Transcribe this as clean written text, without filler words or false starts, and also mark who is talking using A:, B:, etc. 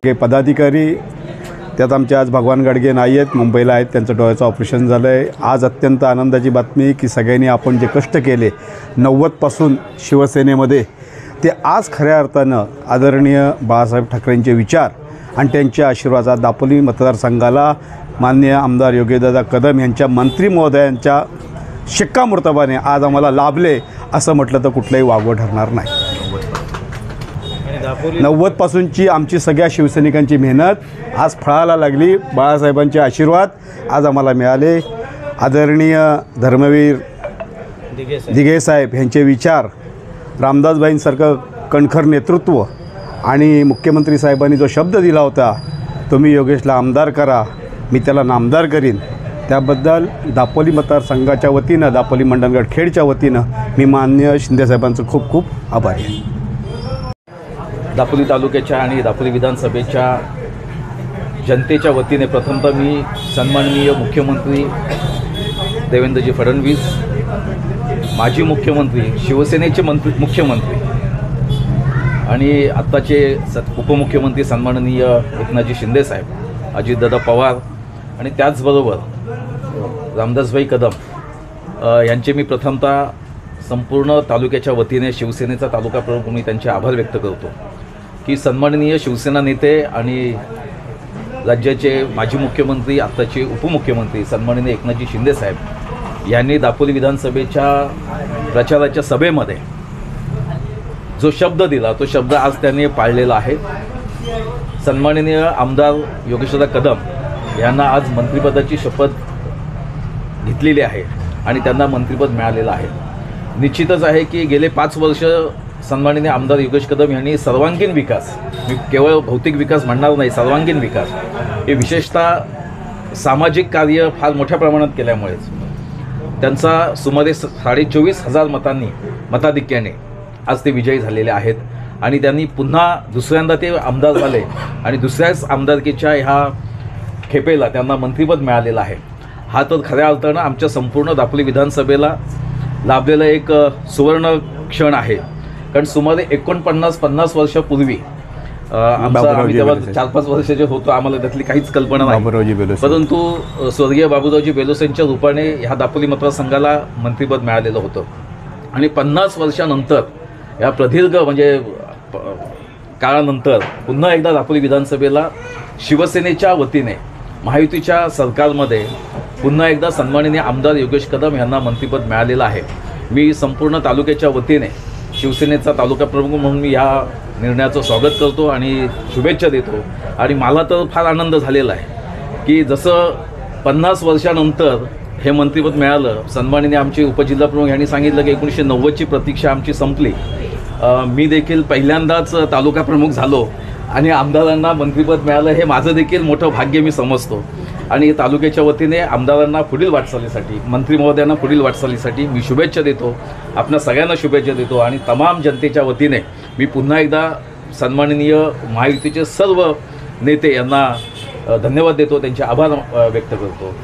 A: काही पदाधिकारी त्यात आमचे आज भगवान गाडगे नाही आहेत, मुंबईला आहेत, त्यांचं डोळ्याचं ऑपरेशन झालं आहे। आज अत्यंत आनंदाची बातमी की सगळ्यांनी आपण जे कष्ट केले 90पासून शिवसेनेमध्ये ते आज खऱ्या अर्थानं आदरणीय बाळासाहेब ठाकरेंचे विचार आणि त्यांच्या आशीर्वादात दापोली मतदारसंघाला माननीय आमदार योगेशदादा कदम यांच्या मंत्री महोदयांच्या शिक्कामोर्तबाने आज आम्हाला लाभले असं म्हटलं तर कुठलंही वावगं ठरणार नाही। 90पासूनची आमची सगळ्या शिवसैनिकांची मेहनत आज फळाला लागली। बाळासाहेबांचे आशीर्वाद आज आम्हाला मिळाले। आदरणीय धर्मवीर दिघे साहेब यांचे विचार, रामदासबाईंसारखं कणखर नेतृत्व आणि मुख्यमंत्री साहेबांनी जो शब्द दिला होता, तुम्ही योगेशला आमदार करा, मी त्याला नामदार करीन, त्याबद्दल दापोली मतदारसंघाच्या वतीनं, दापोली मंडणगड खेडच्या वतीनं मी माननीय शिंदेसाहेबांचं खूप खूप आभारी आहे।
B: दापोली तालुक्याच्या आणि दापोली विधानसभेच्या जनतेच्या वतीने प्रथमतः मी सन्माननीय मुख्यमंत्री देवेंद्रजी फडणवीस, माजी मुख्यमंत्री, शिवसेनेचे मुख्यमंत्री आणि आत्ताचे उपमुख्यमंत्री सन्माननीय एकनाथजी शिंदेसाहेब, अजितदादा पवार आणि त्याचबरोबर रामदासभाई कदम यांचे मी प्रथमतः संपूर्ण तालुक्याच्या वतीने शिवसेनेचा तालुका प्रमुख म्हणून त्यांचे आभार व्यक्त करतो की सन्माननीय शिवसेना नेते आणि राज्याचे माजी मुख्यमंत्री, आत्ताचे उपमुख्यमंत्री सन्माननीय एकनाथजी शिंदेसाहेब यांनी दापोली विधानसभेच्या प्रचाराच्या सभेमध्ये जो शब्द दिला तो शब्द आज त्यांनी पाळलेला आहे। सन्माननीय आमदार योगेशदादा कदम यांना आज मंत्रिपदाची शपथ घेतलेली आहे आणि त्यांना मंत्रिपद मिळालेलं आहे। निश्चितच आहे की गेले 5 वर्ष सन्माननीय आमदार योगेश कदम यांनी सर्वांगीण विकास, मी केवळ भौतिक विकास म्हणणार नाही, सर्वांगीण विकास हे विशेषतः सामाजिक कार्य फार मोठ्या प्रमाणात केल्यामुळेच त्यांचा सुमारे 24,500 मताधिक्याने आज ते विजयी झालेले आहेत आणि त्यांनी पुन्हा दुसऱ्यांदा ते आमदार झाले आणि दुसऱ्याच आमदारकीच्या ह्या खेपेला त्यांना मंत्रिपद मिळालेलं आहे। हा तर खऱ्या अर्थानं आमच्या संपूर्ण दापोली विधानसभेला लाभलेला एक सुवर्ण क्षण आहे। कारण सुमारे 49-50 वर्षापूर्वी आम्ही तेव्हा 4-5 वर्षाचे होतो, आम्हाला त्यातली काहीच कल्पना नाही, परंतु स्वर्गीय बाबूरावजी बेलोसेंच्या रूपाने ह्या दापोली मतदारसंघाला मंत्रिपद मिळालेलं होतं आणि 50 वर्षानंतर या प्रदीर्घ म्हणजे काळानंतर पुन्हा एकदा दापोली विधानसभेला शिवसेनेच्या वतीने महायुतीच्या सरकारमध्ये पुन्हा एकदा सन्माननीय आमदार योगेश कदम यांना मंत्रिपद मिळालेलं आहे। मी संपूर्ण तालुक्याच्या वतीने शिवसेनेचा तालुका प्रमुख म्हणून मी या निर्णयाचं स्वागत करतो आणि शुभेच्छा देतो आणि मला तर फार आनंद झालेला आहे की जसं 50 वर्षानंतर हे मंत्रिपद मिळालं। सन्माननीय आमचे उपजिल्हाप्रमुख यांनी सांगितलं की 1990ची प्रतीक्षा आमची संपली। मी देखील पहिल्यांदाच तालुका प्रमुख झालो आणि आमदारांना मंत्रिपद मिळालं, हे माझं देखील मोठं भाग्य मी समजतो आणि तालुक्याच्या वतीने आमदारांना पुढील वाटचालीसाठी, मंत्री महोदयांना पुढील वाटचालीसाठी मी शुभेच्छा देतो, आपल्या सगळ्यांना शुभेच्छा देतो आणि तमाम जनतेच्या वतीने मी पुन्हा एकदा सन्माननीय महायुतीचे सर्व नेते यांना धन्यवाद देतो, त्यांचे आभार व्यक्त करतो।